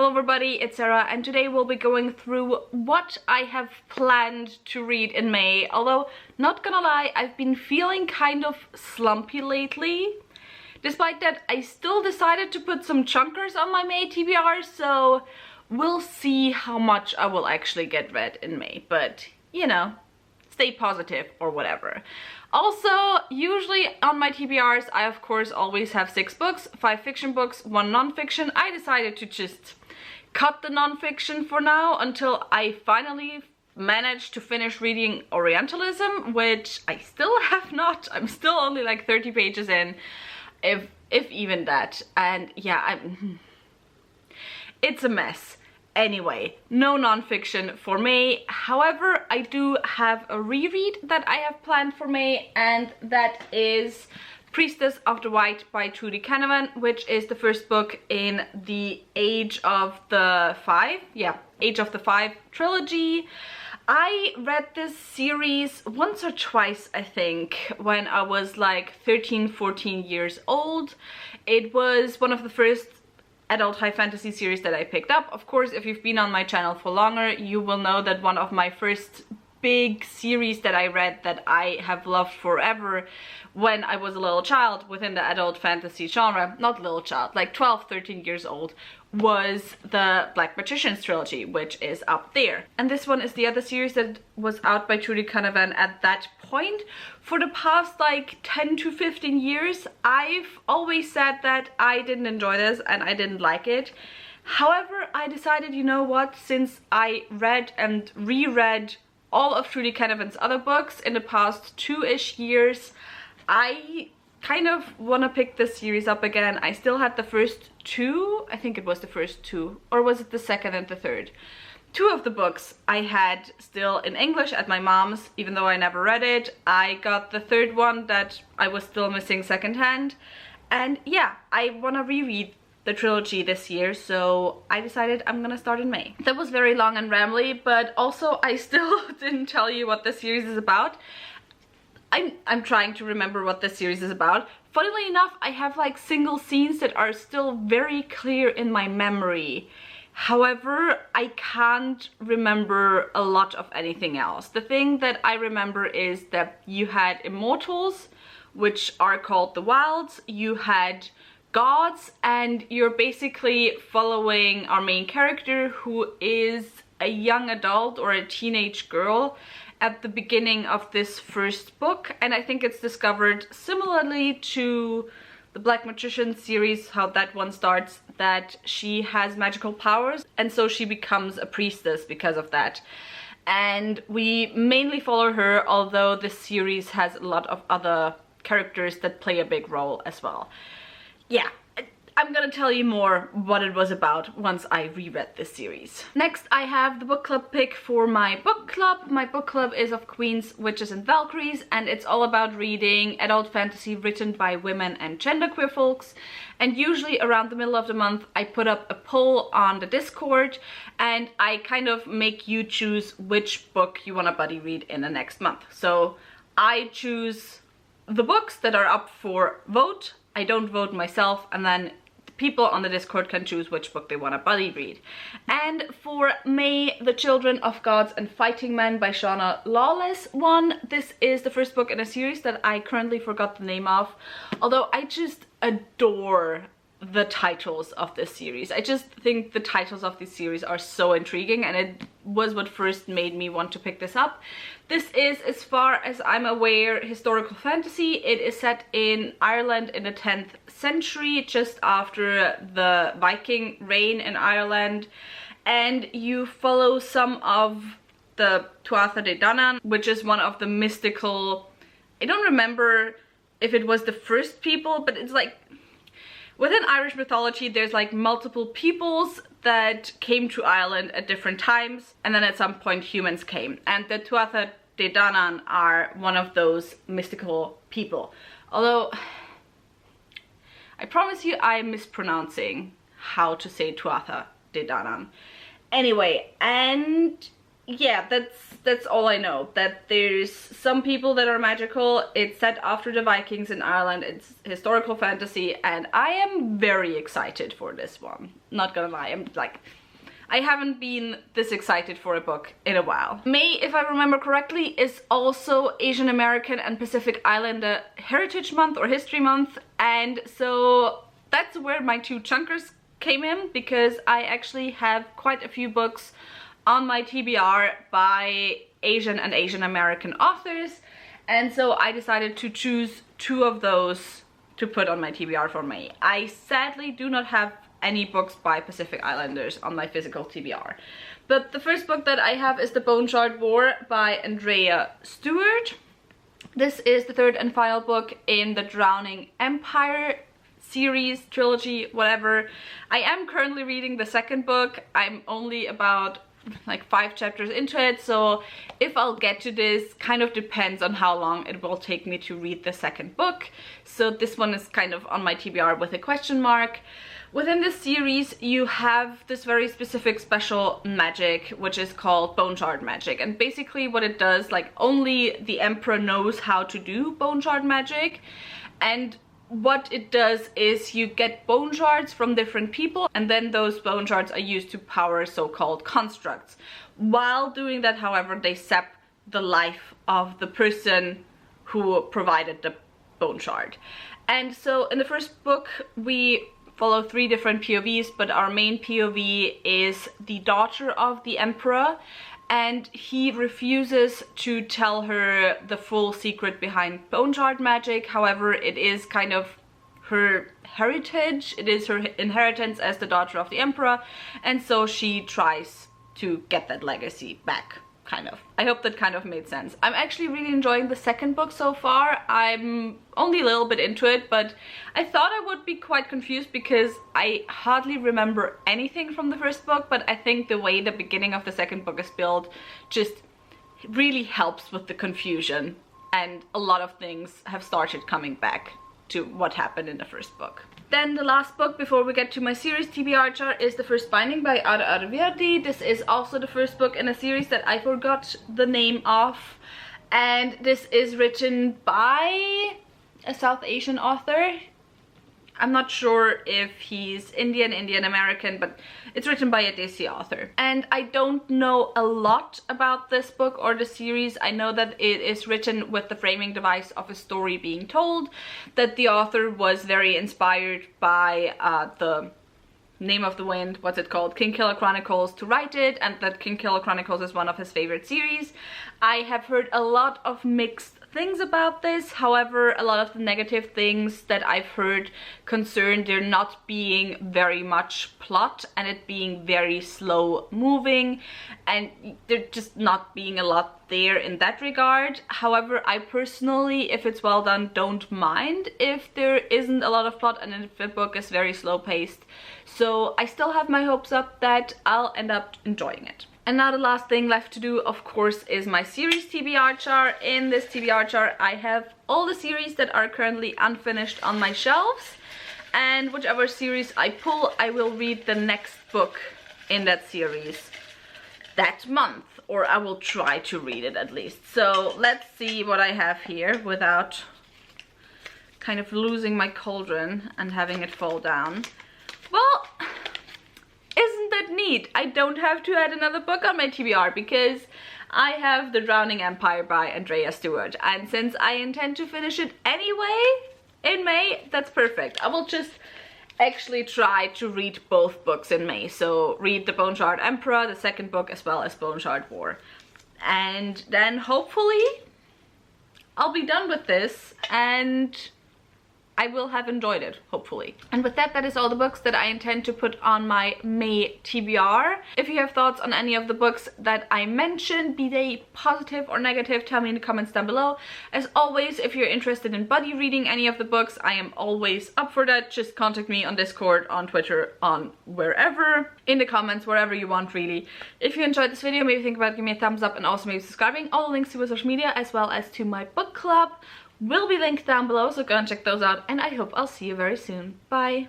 Hello everybody, it's Sarah, and today we'll be going through what I have planned to read in May. Although, not gonna lie, I've been feeling kind of slumpy lately. Despite that, I still decided to put some chunkers on my May TBR, so we'll see how much I will actually get read in May. But, you know, stay positive or whatever. Also, usually on my TBRs, I of course always have 6 books, 5 fiction books, 1 non-fiction. I decided to just cut the non-fiction for now until I finally managed to finish reading Orientalism, which I still have not. I'm still only like 30 pages in, if even that. And yeah, it's a mess. Anyway, no non-fiction for May. However, I do have a reread that I have planned for May, and that is Priestess of the White by Trudy Canavan, which is the first book in the Age of the Five. Yeah, Age of the Five trilogy. I read this series once or twice, I think, when I was like 13, 14 years old. It was one of the first adult high fantasy series that I picked up. Of course, if you've been on my channel for longer, you will know that one of my first big series that I read that I have loved forever when I was a little child within the adult fantasy genre, not little child, like 12, 13 years old, was the Black Magicians trilogy, which is up there. And this one is the other series that was out by Trudy Canavan at that point. For the past like 10 to 15 years, I've always said that I didn't enjoy this and I didn't like it. However, I decided, you know what, since I read and reread all of Trudy Canavan's other books in the past 2-ish years, I kind of want to pick this series up again. I still had the first 2, I think it was the first 2, or was it the second and the third? 2 of the books I had still in English at my mom's, even though I never read it. I got the third one that I was still missing secondhand. And yeah, I want to reread the trilogy this year, so I decided I'm gonna start in May. That was very long and rambly, but also I still didn't tell you what the series is about. I'm trying to remember what this series is about. Funnily enough, I have like single scenes that are still very clear in my memory. However, I can't remember a lot of anything else. The thing that I remember is that you had immortals, which are called the Wilds. You had gods, and you're basically following our main character, who is a young adult or a teenage girl at the beginning of this first book. And I think it's discovered similarly to the Black Magician series, how that one starts, that she has magical powers, and so she becomes a priestess because of that. And we mainly follow her, although this series has a lot of other characters that play a big role as well. Yeah, I'm gonna tell you more what it was about once I reread this series. Next, I have the book club pick for my book club. My book club is of Queens, Witches and Valkyries, and it's all about reading adult fantasy written by women and genderqueer folks. And usually around the middle of the month, I put up a poll on the Discord, and I kind of make you choose which book you want to buddy read in the next month. So I choose the books that are up for vote. I don't vote myself, and then people on the Discord can choose which book they want to buddy read. And for May, The Children of Gods and Fighting Men by Shauna Lawless won. This is the first book in a series that I currently forgot the name of, although I just adore the titles of this series. I just think the titles of this series are so intriguing, and it was what first made me want to pick this up. This is, as far as I'm aware, historical fantasy. It is set in Ireland in the 10th century, just after the Viking reign in Ireland, and you follow some of the Tuatha De Danann, which is one of the mystical, I don't remember if it was the first people, but it's like within Irish mythology, there's like multiple peoples that came to Ireland at different times, and then at some point humans came. And the Tuatha De Danann are one of those mystical people. Although, I promise you I'm mispronouncing how to say Tuatha De Danann. Anyway, and yeah, that's all I know. That there's some people that are magical. It's set after the Vikings in Ireland. It's historical fantasy, and I am very excited for this one. Not gonna lie, I'm like, I haven't been this excited for a book in a while. May, if I remember correctly, is also Asian American and Pacific Islander Heritage Month or History Month, and so that's where my two chunkers came in, because I actually have quite a few books on my TBR by Asian and Asian American authors, and so I decided to choose two of those to put on my TBR for May. I sadly do not have any books by Pacific Islanders on my physical TBR, but the first book that I have is The Bone Shard War by Andrea Stewart. This is the third and final book in the Drowning Empire series, trilogy, whatever. I am currently reading the second book. I'm only about like 5 chapters into it, so if I'll get to this kind of depends on how long it will take me to read the second book. So this one is kind of on my TBR with a question mark. Within this series you have this very specific special magic which is called bone shard magic, and basically what it does, like, only the emperor knows how to do bone shard magic, and what it does is you get bone shards from different people, and then those bone shards are used to power so-called constructs. While doing that, however, they sap the life of the person who provided the bone shard. And so in the first book we follow 3 different POVs, but our main POV is the daughter of the emperor, and he refuses to tell her the full secret behind bone shard magic. However, it is kind of her heritage, it is her inheritance as the daughter of the emperor, and so she tries to get that legacy back, kind of. I hope that kind of made sense. I'm actually really enjoying the second book so far. I'm only a little bit into it, but I thought I would be quite confused because I hardly remember anything from the first book, but I think the way the beginning of the second book is built just really helps with the confusion, and a lot of things have started coming back to what happened in the first book. Then the last book before we get to my series TBR chart is The First Binding by Ara Arvedi. This is also the first book in a series that I forgot the name of, and this is written by a South Asian author. I'm not sure if he's Indian American, but it's written by a Desi author. And I don't know a lot about this book or the series. I know that it is written with the framing device of a story being told, that the author was very inspired by the Name of the Wind, what's it called, Kingkiller Chronicles, to write it, and that Kingkiller Chronicles is one of his favorite series. I have heard a lot of mixed things about this. However, a lot of the negative things that I've heard concern there not being very much plot and it being very slow moving, and there just not being a lot there in that regard. However, I personally, if it's well done, don't mind if there isn't a lot of plot and if the book is very slow paced. So I still have my hopes up that I'll end up enjoying it. And now the last thing left to do, of course, is my series TBR chart. In this TBR chart I have all the series that are currently unfinished on my shelves, and whichever series I pull, I will read the next book in that series that month, or I will try to read it at least. So let's see what I have here without kind of losing my cauldron and having it fall down. Well, isn't that neat? I don't have to add another book on my TBR because I have The Drowning Empire by Andrea Stewart, and since I intend to finish it anyway in May, that's perfect. I will just actually try to read both books in May, so read The Bone Shard Emperor, the second book, as well as Bone Shard War, and then hopefully I'll be done with this and I will have enjoyed it, hopefully. And with that, that is all the books that I intend to put on my May TBR. If you have thoughts on any of the books that I mentioned, be they positive or negative, tell me in the comments down below. As always, if you're interested in buddy reading any of the books, I am always up for that. Just contact me on Discord, on Twitter, on wherever, in the comments, wherever you want, really. If you enjoyed this video, maybe think about giving me a thumbs up and also maybe subscribing. All the links to my social media as well as to my book club will be linked down below, so go and check those out, and I hope I'll see you very soon. Bye!